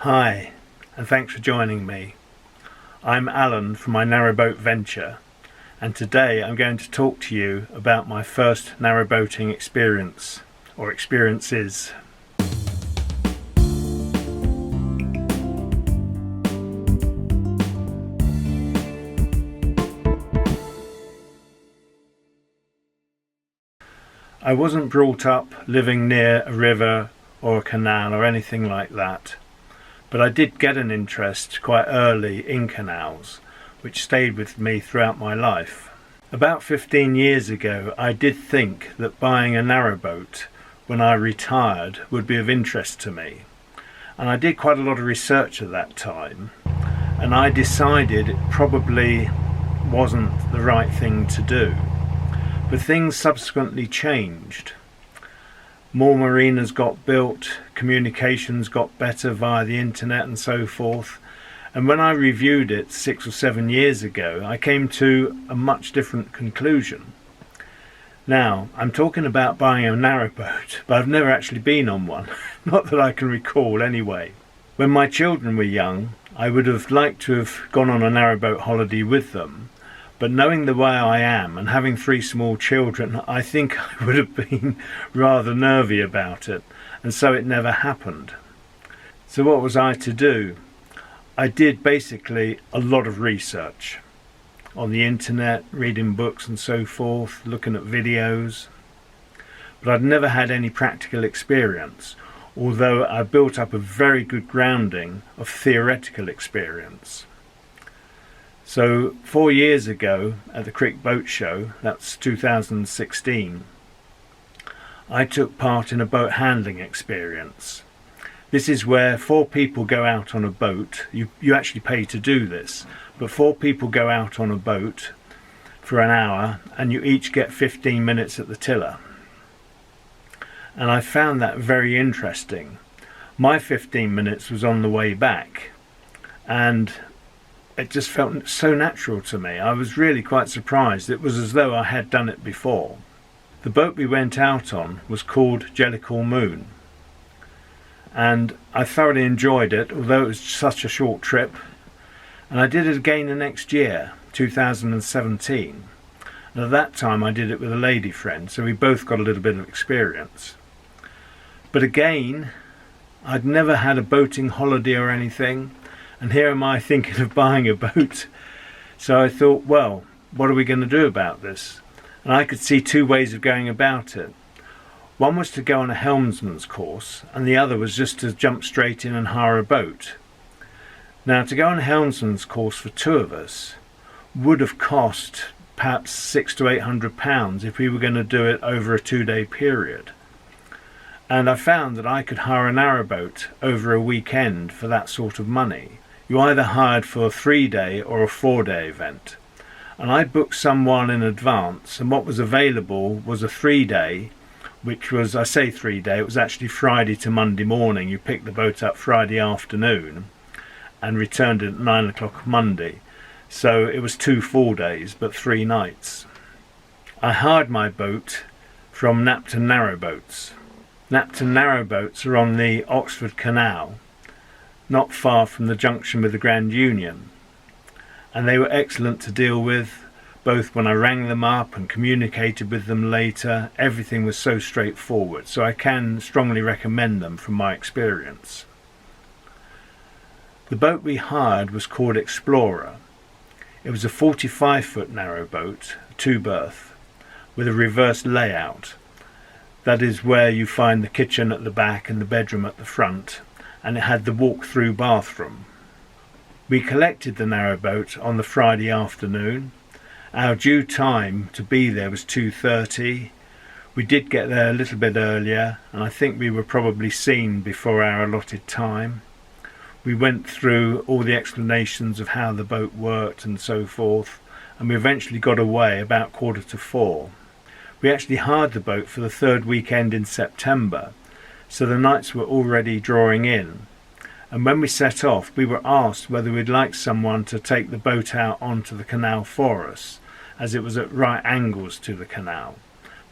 Hi, and thanks for joining me. I'm Alan from my narrowboat venture, and today I'm going to talk to you about my first narrowboating experience, or experiences. I wasn't brought up living near a river or a canal or anything like that, but I did get an interest quite early in canals, which stayed with me throughout my life. About 15 years ago, I did think that buying a narrowboat when I retired would be of interest to me, and I did quite a lot of research at that time, and I decided it probably wasn't the right thing to do. But things subsequently changed. More marinas got built, communications got better via the internet and so forth, and when I reviewed it 6 or 7 years ago, I came to a much different conclusion. Now, I'm talking about buying a narrowboat, but I've never actually been on one, not that I can recall anyway. When my children were young, I would have liked to have gone on a narrowboat holiday with them, but knowing the way I am and having 3 small children, I think I would have been rather nervy about it, and so it never happened. So what was I to do? I did basically a lot of research on the internet, reading books and so forth, looking at videos, but I'd never had any practical experience, although I built up a very good grounding of theoretical experience. So 4 years ago at the Crick Boat Show, that's 2016, I took part in a boat handling experience. This is where 4 people go out on a boat. You actually pay to do this, but 4 people go out on a boat for an hour and you each get 15 minutes at the tiller. And I found that very interesting. My 15 minutes was on the way back, and it just felt so natural to me. I was really quite surprised. It was as though I had done it before. The boat we went out on was called Jellicle Moon, and I thoroughly enjoyed it, although it was such a short trip. And I did it again the next year, 2017. And at that time I did it with a lady friend, so we both got a little bit of experience. But again, I'd never had a boating holiday or anything, and here am I thinking of buying a boat. So I thought, well, what are we going to do about this? And I could see 2 ways of going about it. One was to go on a helmsman's course, and the other was just to jump straight in and hire a boat. Now, to go on a helmsman's course for 2 of us would have cost perhaps £600 to £800 if we were going to do it over a 2-day period. And I found that I could hire a narrowboat over a weekend for that sort of money. You either hired for a 3-day or a 4-day event. And I booked someone in advance, and what was available was a 3-day, which was, I say 3-day, it was actually Friday to Monday morning. You picked the boat up Friday afternoon and returned it at 9 o'clock Monday. So it was 2 full days, but 3 nights. I hired my boat from Napton Narrowboats. Napton Narrowboats are on the Oxford Canal, not far from the junction with the Grand Union, and they were excellent to deal with. Both when I rang them up and communicated with them later, everything was so straightforward, so I can strongly recommend them from my experience. The boat we hired was called Explorer. It was a 45-foot narrowboat, 2-berth, with a reverse layout. That is where you find the kitchen at the back and the bedroom at the front, and it had the walk-through bathroom. We collected the narrowboat on the Friday afternoon. Our due time to be there was 2:30. We did get there a little bit earlier, and I think we were probably seen before our allotted time. We went through all the explanations of how the boat worked and so forth, and we eventually got away about 3:45. We actually hired the boat for the 3rd weekend in September, so the nights were already drawing in. And when we set off, we were asked whether we'd like someone to take the boat out onto the canal for us, as it was at right angles to the canal.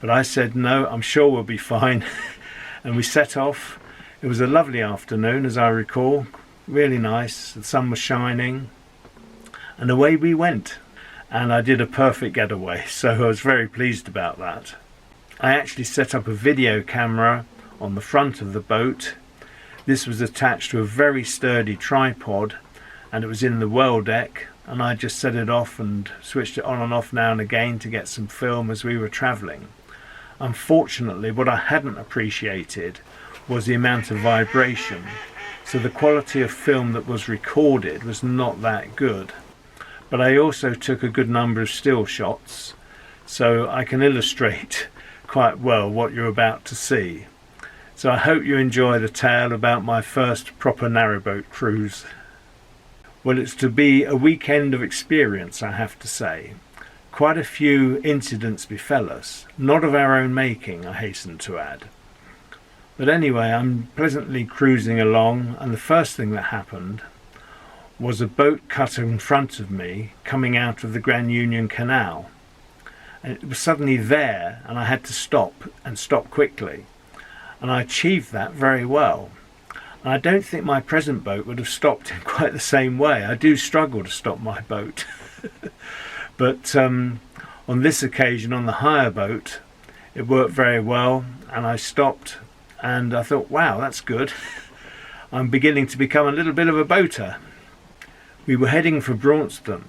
But I said no, I'm sure we'll be fine. And we set off. It was a lovely afternoon, as I recall, really nice. The sun was shining, and away we went. And I did a perfect getaway, so I was very pleased about that. I actually set up a video camera on the front of the boat. This was attached to a very sturdy tripod, and it was in the well deck, and I just set it off and switched it on and off now and again to get some film as we were travelling. Unfortunately, what I hadn't appreciated was the amount of vibration, so the quality of film that was recorded was not that good. But I also took a good number of still shots, so I can illustrate quite well what you're about to see. So I hope you enjoy the tale about my first proper narrowboat cruise. Well, it's to be a weekend of experience, I have to say. Quite a few incidents befell us, not of our own making, I hasten to add. But anyway, I'm pleasantly cruising along, and the first thing that happened was a boat cut in front of me coming out of the Grand Union Canal. And it was suddenly there, and I had to stop, and stop quickly. And I achieved that very well. And I don't think my present boat would have stopped in quite the same way. I do struggle to stop my boat. But on this occasion, on the hire boat, it worked very well, and I stopped, and I thought, wow, that's good. I'm beginning to become a little bit of a boater. We were heading for Braunston,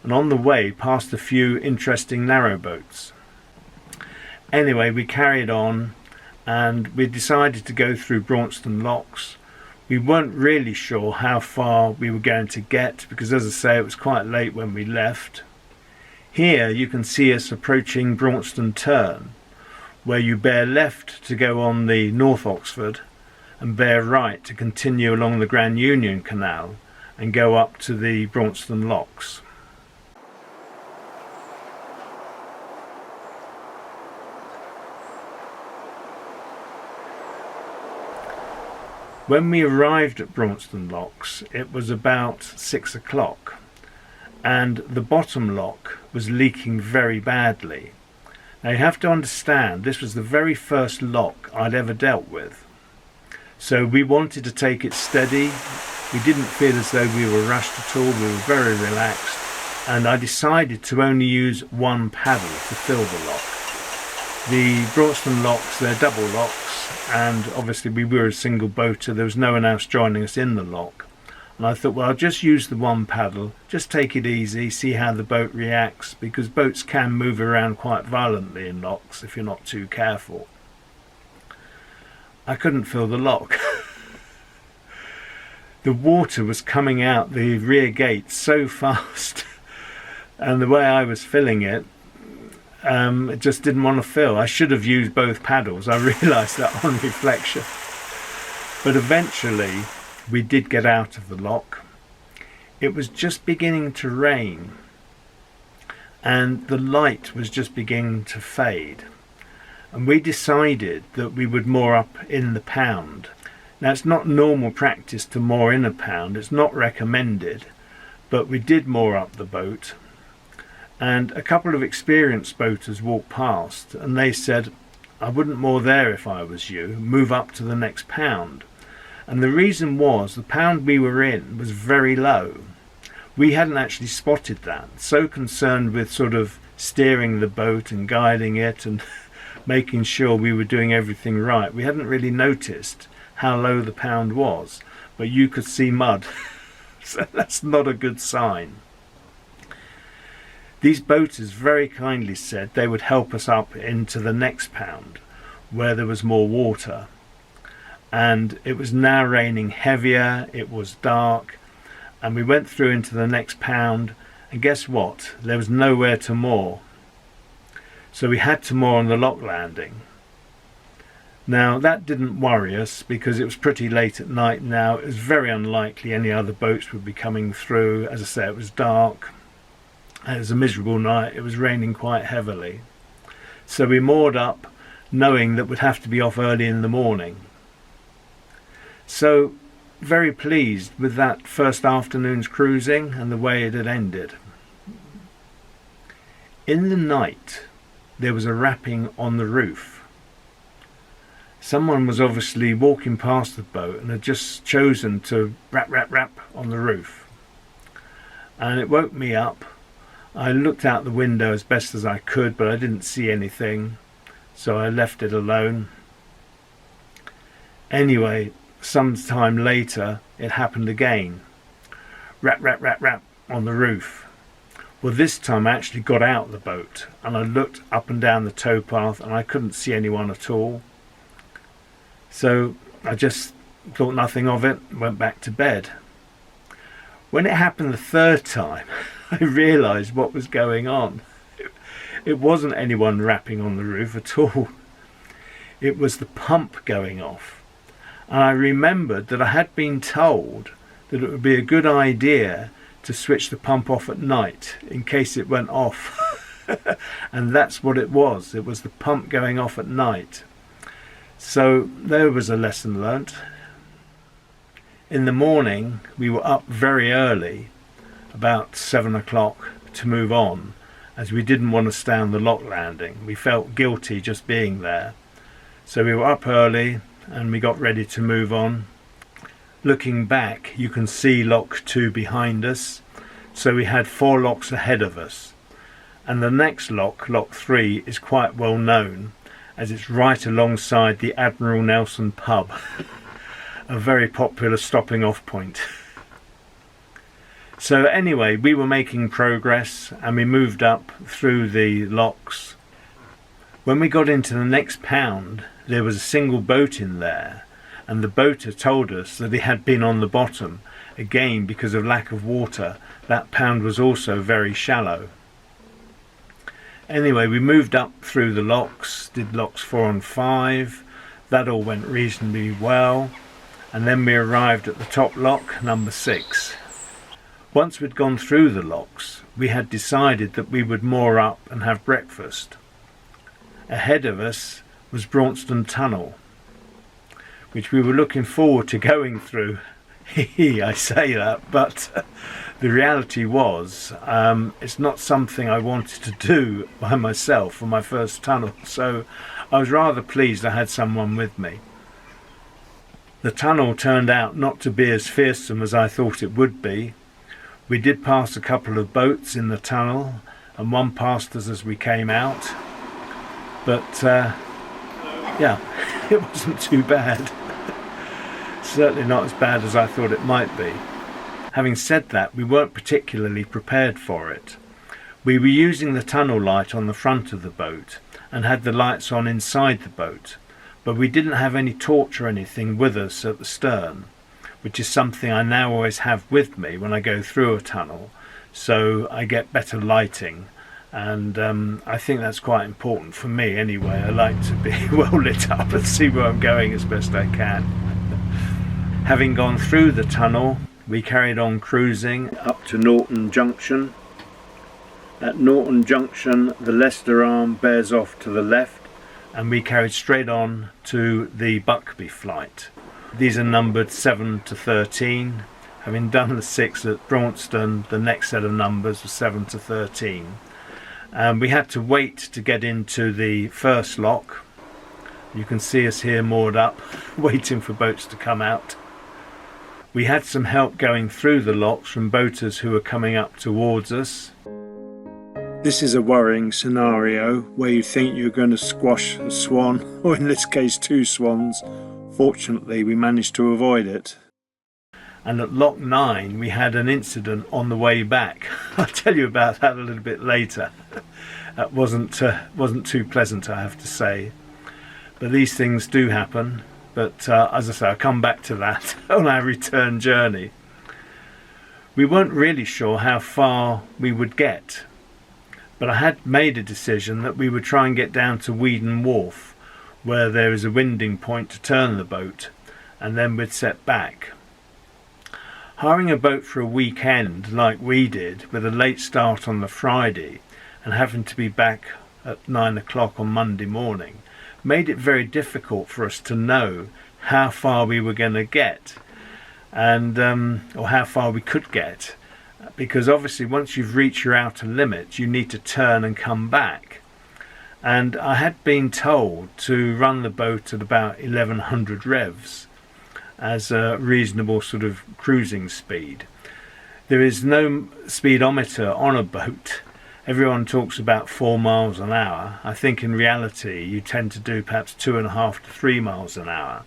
and on the way passed a few interesting narrowboats. Anyway, we carried on, and we decided to go through Braunston Locks. We weren't really sure how far we were going to get, because as I say, it was quite late when we left. Here you can see us approaching Braunston Turn, where you bear left to go on the North Oxford, and bear right to continue along the Grand Union Canal and go up to the Braunston Locks. When we arrived at Braunston Locks, it was about 6 o'clock, and the bottom lock was leaking very badly. Now you have to understand, this was the very first lock I'd ever dealt with. So we wanted to take it steady. We didn't feel as though we were rushed at all. We were very relaxed, and I decided to only use one paddle to fill the lock. The Braunston locks, they're double locks, and obviously we were a single boater. There was no one else joining us in the lock, and I thought, well, I'll just use the one paddle, just take it easy, see how the boat reacts, because boats can move around quite violently in locks if you're not too careful. I couldn't fill the lock. The water was coming out the rear gate so fast, and the way I was filling it, it just didn't want to fill. I should have used both paddles. I realised that on reflection. But eventually we did get out of the lock. It was just beginning to rain, and the light was just beginning to fade, and we decided that we would moor up in the pound. Now, it's not normal practice to moor in a pound, it's not recommended, but we did moor up the boat, and a couple of experienced boaters walked past, and they said, I wouldn't moor there if I was you, move up to the next pound. And the reason was, the pound we were in was very low. We hadn't actually spotted that, so concerned with sort of steering the boat and guiding it and making sure we were doing everything right. We hadn't really noticed how low the pound was, but you could see mud. So that's not a good sign. These boaters very kindly said they would help us up into the next pound where there was more water, and it was now raining heavier, it was dark, and we went through into the next pound, and guess what, there was nowhere to moor, so we had to moor on the lock landing. Now that didn't worry us because it was pretty late at night now. It was very unlikely any other boats would be coming through. As I say, it was dark, it was a miserable night, it was raining quite heavily, so we moored up knowing that we'd have to be off early in the morning. So very pleased with that first afternoon's cruising and the way it had ended. In the night there was a rapping on the roof. Someone was obviously walking past the boat and had just chosen to rap on the roof. And it woke me up. I looked out the window as best as I could, but I didn't see anything, so I left it alone. Anyway, some time later it happened again. Rap on the roof. Well, this time I actually got out the boat and I looked up and down the towpath and I couldn't see anyone at all. So I just thought nothing of it, went back to bed. When it happened the third time, I realised what was going on. It wasn't anyone rapping on the roof at all. It was the pump going off. And I remembered that I had been told that it would be a good idea to switch the pump off at night in case it went off. And that's what it was. It was the pump going off at night. So there was a lesson learnt. In the morning we were up very early, about 7 o'clock, to move on, as we didn't want to stay on the lock landing. We felt guilty just being there. So we were up early and we got ready to move on. Looking back, you can see lock 2 behind us, so we had 4 locks ahead of us. And the next lock, lock 3, is quite well known, as it's right alongside the Admiral Nelson pub, a very popular stopping off point. So anyway, we were making progress and we moved up through the locks. When we got into the next pound, there was a single boat in there, and the boater told us that he had been on the bottom. Again, because of lack of water, that pound was also very shallow. Anyway, we moved up through the locks, did locks 4 and 5. That all went reasonably well. And then we arrived at the top lock, number 6. Once we'd gone through the locks, we had decided that we would moor up and have breakfast. Ahead of us was Braunston Tunnel, which we were looking forward to going through. I say that, but the reality was it's not something I wanted to do by myself for my first tunnel, so I was rather pleased I had someone with me. The tunnel turned out not to be as fearsome as I thought it would be. We did pass a couple of boats in the tunnel, and one passed us as we came out, but yeah, it wasn't too bad. Certainly not as bad as I thought it might be. Having said that, we weren't particularly prepared for it. We were using the tunnel light on the front of the boat and had the lights on inside the boat, but we didn't have any torch or anything with us at the stern, which is something I now always have with me when I go through a tunnel, so I get better lighting, and I think that's quite important for me anyway. I like to be well lit up and see where I'm going as best I can. Having gone through the tunnel, we carried on cruising up to Norton Junction. At Norton Junction, the Leicester arm bears off to the left, and we carried straight on to the Buckby flight. These are numbered 7 to 13. Having done the 6 at Braunston, the next set of numbers was 7 to 13. We had to wait to get into the first lock. You can see us here moored up, waiting for boats to come out. We had some help going through the locks from boaters who were coming up towards us. This is a worrying scenario where you think you're going to squash a swan, or in this case 2 swans. Fortunately, we managed to avoid it. And at lock 9 we had an incident on the way back. I'll tell you about that a little bit later. That wasn't too pleasant, I have to say. But these things do happen. But as I say, I'll come back to that on our return journey. We weren't really sure how far we would get, but I had made a decision that we would try and get down to Weedon Wharf, where there is a winding point to turn the boat, and then we'd set back. Hiring a boat for a weekend like we did, with a late start on the Friday and having to be back at 9 o'clock on Monday morning, made it very difficult for us to know how far we were going to get, and or how far we could get, because obviously once you've reached your outer limit you need to turn and come back, and I had been told to run the boat at about 1100 revs as a reasonable sort of cruising speed. There is no speedometer on a boat. Everyone talks about 4 miles an hour. I think in reality you tend to do perhaps 2.5 to 3 miles an hour.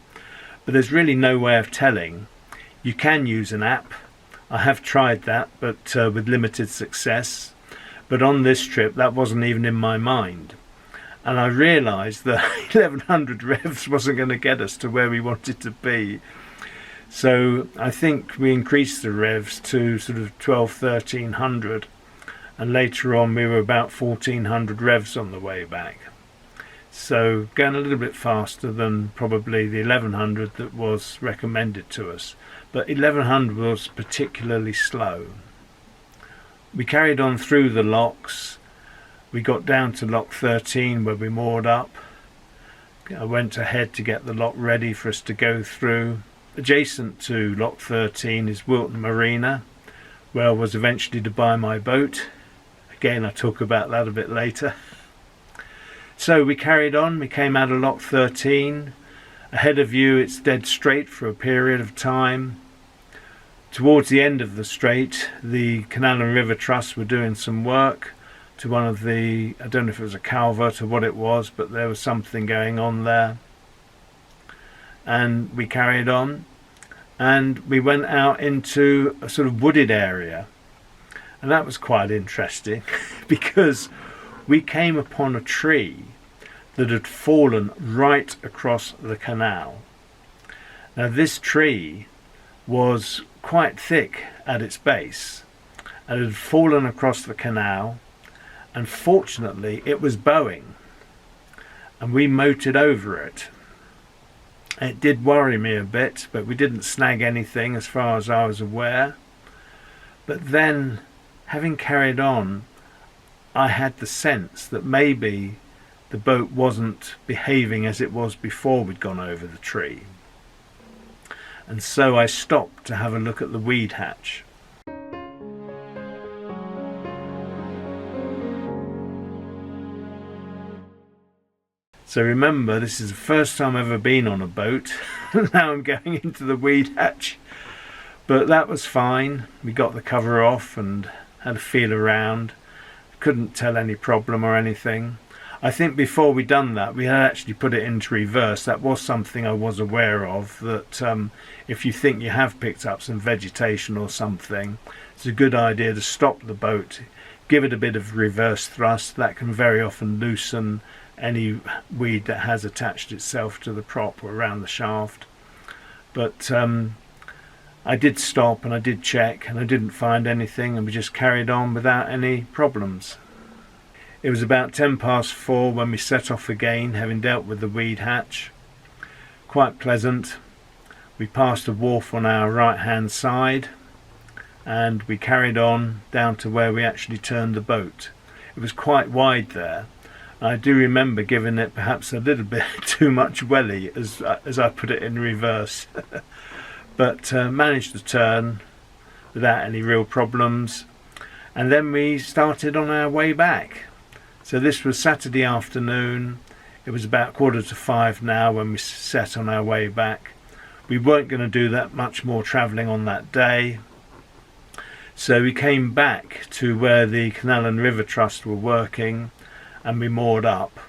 But there's really no way of telling. You can use an app. I have tried that, but with limited success. But on this trip that wasn't even in my mind. And I realised that 1100 revs wasn't going to get us to where we wanted to be. So I think we increased the revs to sort of 1300, and later on we were about 1400 revs on the way back. So going a little bit faster than probably the 1100 that was recommended to us. But 1100 was particularly slow. We carried on through the locks. We got down to lock 13 where we moored up. I went ahead to get the lock ready for us to go through. Adjacent to lock 13 is Wilton Marina, where I was eventually to buy my boat. Again, I'll talk about that a bit later. So we carried on. We came out of lock 13. Ahead of you it's dead straight for a period of time. Towards the end of the straight, the Canal and River Trust were doing some work to one of the, I don't know if it was a culvert or what it was, but there was something going on there. And we carried on, and we went out into a sort of wooded area, and that was quite interesting because we came upon a tree that had fallen right across the canal. Now this tree was quite thick at its base and had fallen across the canal, and fortunately it was bowing and we motored over it. It did worry me a bit, but we didn't snag anything as far as I was aware. But then, having carried on, I had the sense that maybe the boat wasn't behaving as it was before we'd gone over the tree. And so I stopped to have a look at the weed hatch. So remember, this is the first time I've ever been on a boat. Now I'm going into the weed hatch. But that was fine. We got the cover off and had a feel around. Couldn't tell any problem or anything. I think before we done that, we had actually put it into reverse. That was something I was aware of, that if you think you have picked up some vegetation or something, it's a good idea to stop the boat, give it a bit of reverse thrust. That can very often loosen any weed that has attached itself to the prop or around the shaft. But I did stop and I did check and I didn't find anything, and we just carried on without any problems. It was about 4:10 when we set off again, having dealt with the weed hatch. Quite pleasant. We passed a wharf on our right hand side and we carried on down to where we actually turned the boat. It was quite wide there. I do remember giving it perhaps a little bit too much welly as I put it in reverse. But managed to turn without any real problems. And then we started on our way back. So this was Saturday afternoon. It was about 4:45 now when we set on our way back. We weren't going to do that much more travelling on that day. So we came back to where the Canal and River Trust were working, and we moored up.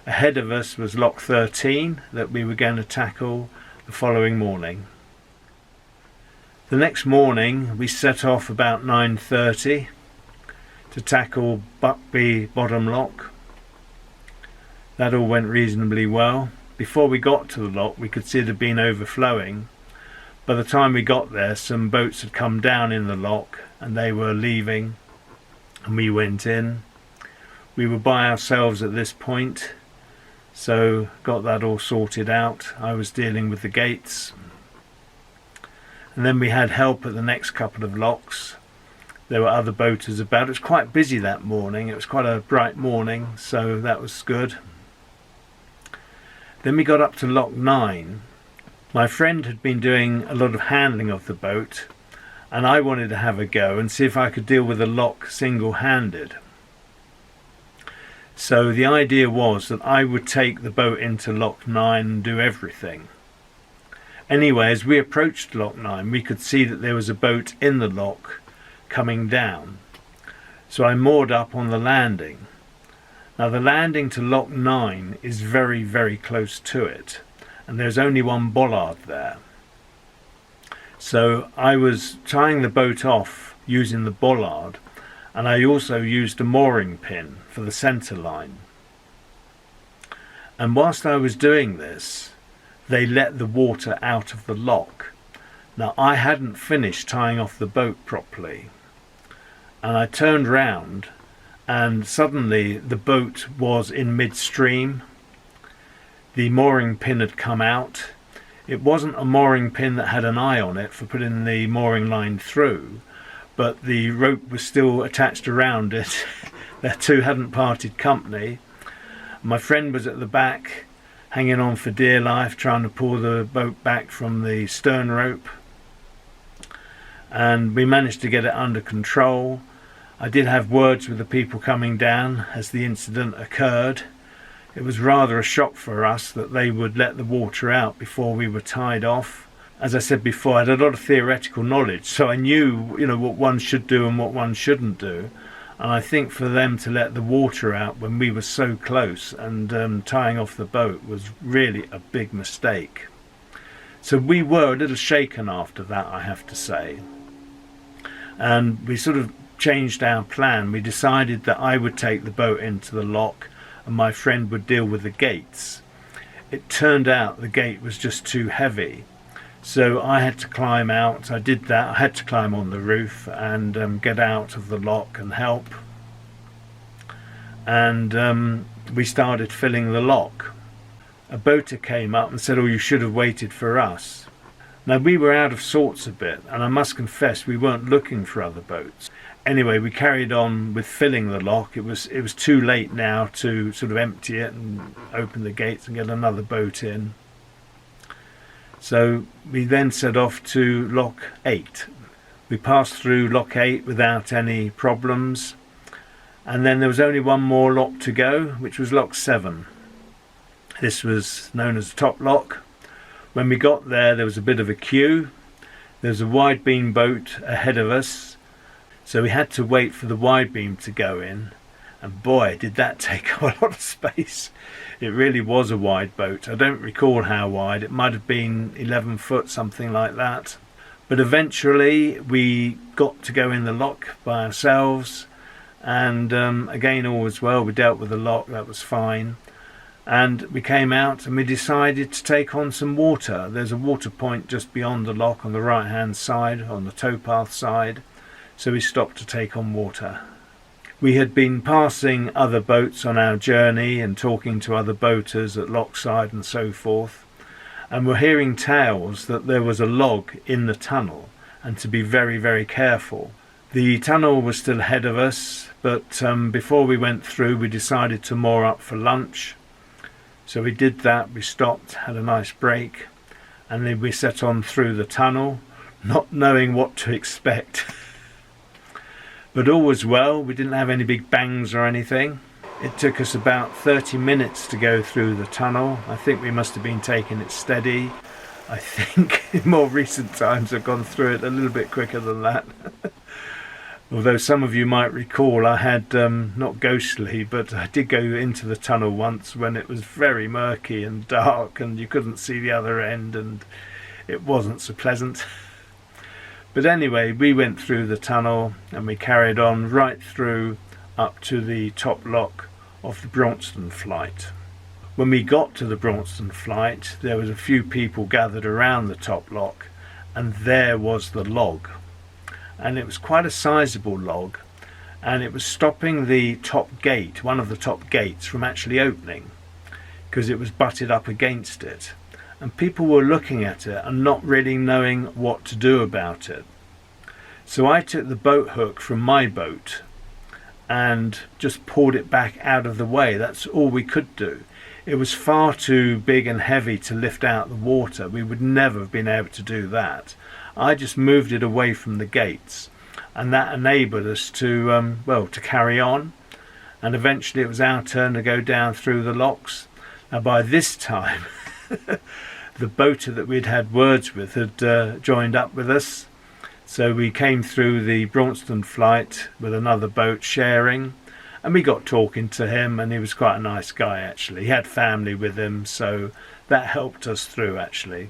Ahead of us was lock 13 that we were going to tackle the following morning. The next morning we set off about 9:30 to tackle Buckby Bottom Lock. That all went reasonably well. Before we got to the lock we could see it had been overflowing. By the time we got there, some boats had come down in the lock and they were leaving, and we went in. We were by ourselves at this point, so got that all sorted out. I was dealing with the gates. And then we had help at the next couple of locks. There were other boaters about. It was quite busy that morning. It was quite a bright morning, so that was good. Then we got up to lock 9. My friend had been doing a lot of handling of the boat, and I wanted to have a go and see if I could deal with the lock single-handed. So the idea was that I would take the boat into Lock 9 and do everything. Anyway, as we approached Lock 9, we could see that there was a boat in the lock coming down. So I moored up on the landing. Now the landing to Lock 9 is very, very close to it, and there's only one bollard there. So I was tying the boat off using the bollard, and I also used a mooring pin for the centre line. And whilst I was doing this, they let the water out of the lock. Now I hadn't finished tying off the boat properly, and I turned round and suddenly the boat was in midstream. The mooring pin had come out. It wasn't a mooring pin that had an eye on it for putting the mooring line through, but the rope was still attached around it. Their two hadn't parted company. My friend was at the back, hanging on for dear life, trying to pull the boat back from the stern rope, and we managed to get it under control. I did have words with the people coming down as the incident occurred. It was rather a shock for us that they would let the water out before we were tied off. As I said before, I had a lot of theoretical knowledge, so I knew, what one should do and what one shouldn't do. And I think for them to let the water out when we were so close and tying off the boat was really a big mistake. So we were a little shaken after that, I have to say. And we sort of changed our plan. We decided that I would take the boat into the lock and my friend would deal with the gates. It turned out the gate was just too heavy, so I had to climb out. I did that. I had to climb on the roof and get out of the lock and help. And we started filling the lock. A boater came up and said, "Oh, you should have waited for us." Now we were out of sorts a bit, and I must confess we weren't looking for other boats. Anyway, we carried on with filling the lock. It was too late now to sort of empty it and open the gates and get another boat in. So we then set off to Lock 8. We passed through Lock 8 without any problems, and then there was only one more lock to go, which was Lock 7. This was known as the Top Lock. When we got there, there was a bit of a queue. There was a wide beam boat ahead of us, so we had to wait for the wide beam to go in, and boy did that take a lot of space. It really was a wide boat. I don't recall how wide. It might have been 11 foot, something like that. But eventually we got to go in the lock by ourselves, and again all was well. We dealt with the lock, that was fine. And we came out and we decided to take on some water. There's a water point just beyond the lock on the right hand side, on the towpath side. So we stopped to take on water. We had been passing other boats on our journey and talking to other boaters at Lockside and so forth, and were hearing tales that there was a log in the tunnel and to be very, very careful. The tunnel was still ahead of us, but before we went through we decided to moor up for lunch. So we did that. We stopped, had a nice break, and then we set on through the tunnel, not knowing what to expect. But all was well. We didn't have any big bangs or anything. It took us about 30 minutes to go through the tunnel. I think we must have been taking it steady. I think in more recent times I've gone through it a little bit quicker than that. Although some of you might recall I had, not ghostly, but I did go into the tunnel once when it was very murky and dark and you couldn't see the other end, and it wasn't so pleasant. But anyway, we went through the tunnel and we carried on right through up to the top lock of the Braunston flight. When we got to the Braunston flight, there was a few people gathered around the top lock, and there was the log. And it was quite a sizable log, and it was stopping the top gate, one of the top gates, from actually opening, because it was butted up against it. And people were looking at it and not really knowing what to do about it. So I took the boat hook from my boat and just pulled it back out of the way. That's all we could do. It was far too big and heavy to lift out the water. We would never have been able to do that. I just moved it away from the gates, and that enabled us to to carry on. and eventually it was our turn to go down through the locks. Now by this time the boater that we'd had words with had joined up with us, so we came through the Braunston flight with another boat sharing, and we got talking to him, and he was quite a nice guy actually. He had family with him, so that helped us through actually.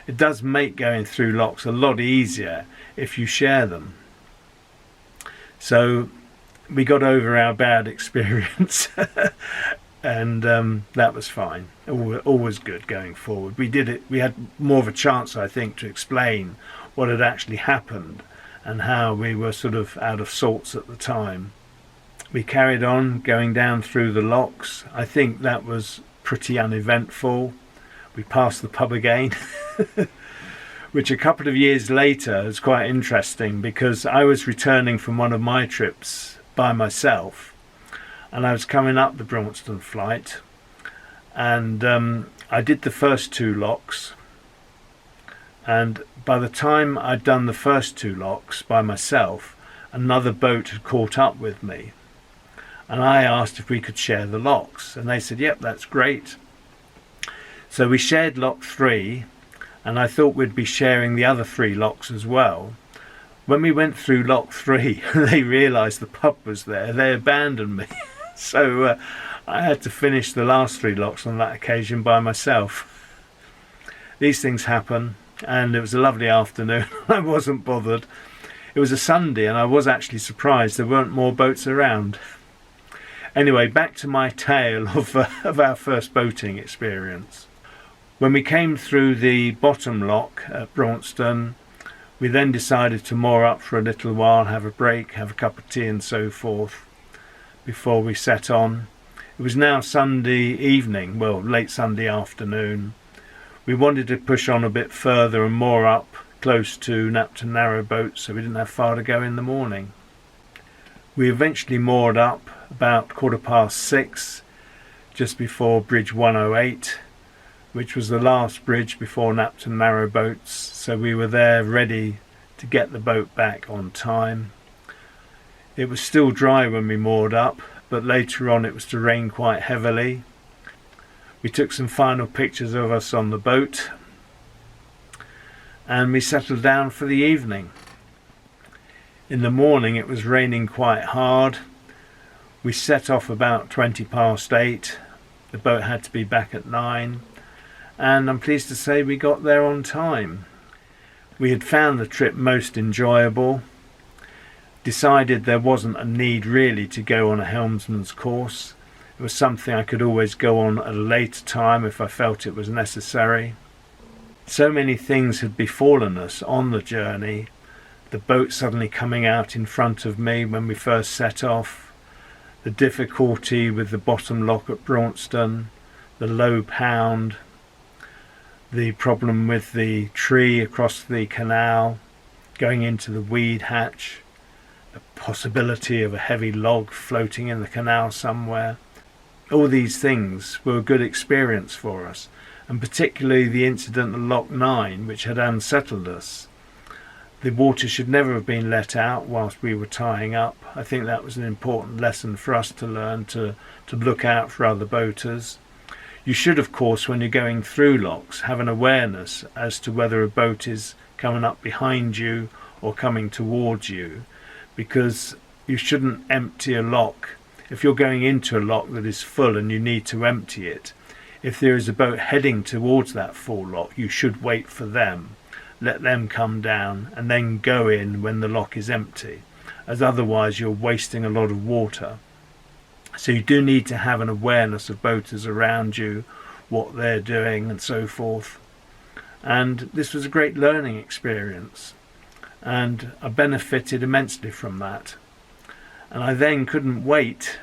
It does make going through locks a lot easier if you share them. So we got over our bad experience and that was fine. Always good going forward. We did it. We had more of a chance, I think, to explain what had actually happened and how we were sort of out of sorts at the time. We carried on going down through the locks. I think that was pretty uneventful. We passed the pub again, which a couple of years later is quite interesting, because I was returning from one of my trips by myself, and I was coming up the Braunston flight, and I did the first 2 locks, and by the time I'd done the first 2 locks by myself, another boat had caught up with me, and I asked if we could share the locks, and they said, yep, that's great. So we shared lock 3, and I thought we'd be sharing the other 3 locks as well. When we went through lock 3, they realised the pub was there. They abandoned me. So I had to finish the last 3 locks on that occasion by myself. These things happen, and it was a lovely afternoon. I wasn't bothered. It was a Sunday, and I was actually surprised there weren't more boats around. Anyway, back to my tale of our first boating experience. When we came through the bottom lock at Braunston, we then decided to moor up for a little while, have a break, have a cup of tea and so forth before we set on. It was now Sunday evening, well, late Sunday afternoon. We wanted to push on a bit further and moor up close to Napton Narrowboats, so we didn't have far to go in the morning. We eventually moored up about 6:15, just before Bridge 108, which was the last bridge before Napton Narrowboats, so we were there ready to get the boat back on time. It was still dry when we moored up, but later on it was to rain quite heavily. We took some final pictures of us on the boat, and we settled down for the evening. In the morning it was raining quite hard. We set off about 8:20. The boat had to be back at 9. And I'm pleased to say we got there on time. We had found the trip most enjoyable, decided there wasn't a need really to go on a helmsman's course. It was something I could always go on at a later time if I felt it was necessary. So many things had befallen us on the journey. The boat suddenly coming out in front of me when we first set off, the difficulty with the bottom lock at Braunston, the low pound, the problem with the tree across the canal, going into the weed hatch, the possibility of a heavy log floating in the canal somewhere. All these things were a good experience for us, and particularly the incident at Lock 9, which had unsettled us. The water should never have been let out whilst we were tying up. I think that was an important lesson for us to learn, to look out for other boaters. You should, of course, when you're going through locks, have an awareness as to whether a boat is coming up behind you or coming towards you, because you shouldn't empty a lock. If you're going into a lock that is full and you need to empty it, if there is a boat heading towards that full lock, you should wait for them, let them come down and then go in when the lock is empty, as otherwise you're wasting a lot of water. So you do need to have an awareness of boaters around you, what they're doing and so forth. And this was a great learning experience, and I benefited immensely from that. And I then couldn't wait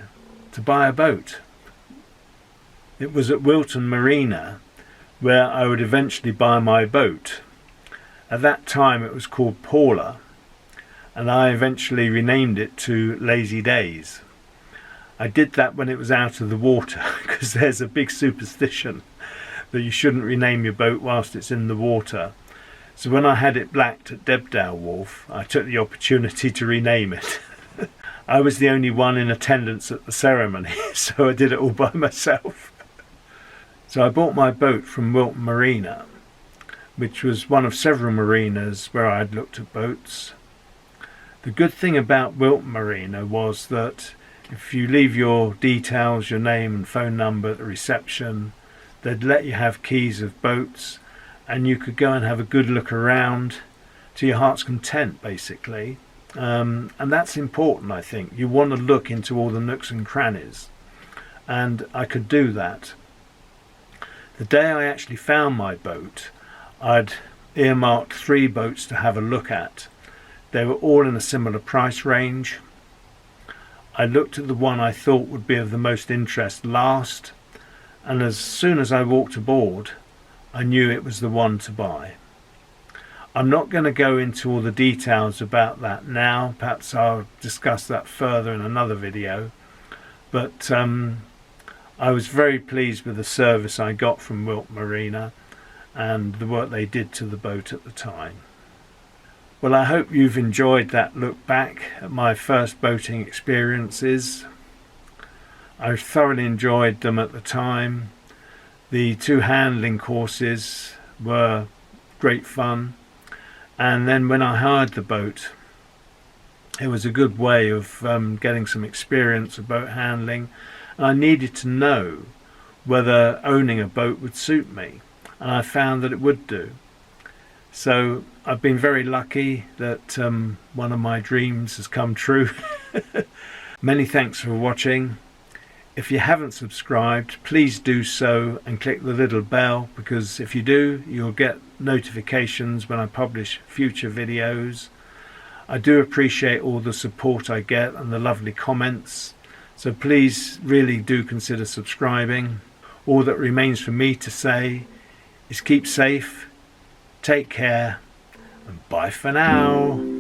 to buy a boat. It was at Wilton Marina where I would eventually buy my boat. At that time it was called Paula, and I eventually renamed it to Lazy Days. I did that when it was out of the water, because there's a big superstition that you shouldn't rename your boat whilst it's in the water. So when I had it blacked at Debdale Wharf, I took the opportunity to rename it. I was the only one in attendance at the ceremony, so I did it all by myself. So I bought my boat from Wilton Marina, which was one of several marinas where I had looked at boats. The good thing about Wilton Marina was that if you leave your details, your name and phone number at the reception, they'd let you have keys of boats, and you could go and have a good look around to your heart's content, basically. And that's important, I think. You want to look into all the nooks and crannies, and I could do that. The day I actually found my boat, I'd earmarked 3 boats to have a look at. They were all in a similar price range. I looked at the one I thought would be of the most interest last, and as soon as I walked aboard, I knew it was the one to buy. I'm not going to go into all the details about that now. Perhaps I'll discuss that further in another video. But I was very pleased with the service I got from Wilton Marina and the work they did to the boat at the time. Well, I hope you've enjoyed that look back at my first boating experiences. I thoroughly enjoyed them at the time. The 2 handling courses were great fun. And then when I hired the boat, it was a good way of getting some experience of boat handling. And I needed to know whether owning a boat would suit me, and I found that it would do. So I've been very lucky that one of my dreams has come true. Many thanks for watching. If you haven't subscribed, please do so and click the little bell, because if you do, you'll get notifications when I publish future videos. I do appreciate all the support I get and the lovely comments, so please really do consider subscribing. All that remains for me to say is keep safe, take care, and bye for now.